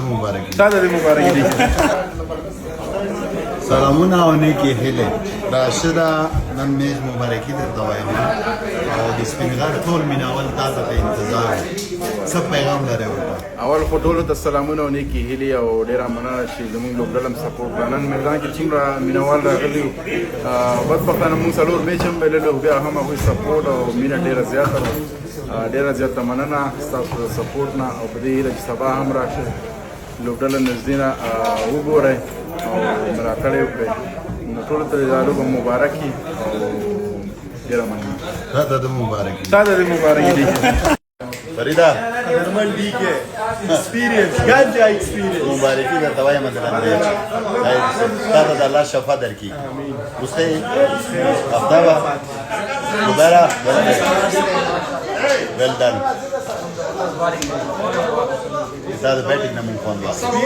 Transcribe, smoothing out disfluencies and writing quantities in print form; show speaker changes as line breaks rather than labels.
د مبارک
تا د مبارک دی
سلامونه او نیکی هیله راشده نن میز مبارکي درته وایم او د سپین غر ټول میناول تاسو ته انتظار څه پیغام لري ورته
اول خو ټولو ته سلامونه او نیکی هیلې او ډېره مننه چې زموږ لوبډله هم سپورټ کړه نن میدان کې څومره مینوال راغلي وو بدبختانه موږ څلور میچ هم بایللو بیا هم هغوی سپورټ او مینه ډېره زیاته وه ډېره زیاته مننه ستاسو د سپورټ نه او په دې هیله چې سبا هم راشئ لوبډله نږدې نه وګورئ او ملاتړ یې وکړئ نو ټولو ته دا لوبه مبارک وي او ډېره مننه
تا د مبارکي
تا د مبارک دی
فریدا
Normal league experience, ganja experience.
مبارکي درته وایم مثلا تا ته د الله شفا درکړي اوسه افدابا دوباره well done دا د بیټینګ نه مونږ خوند واخلو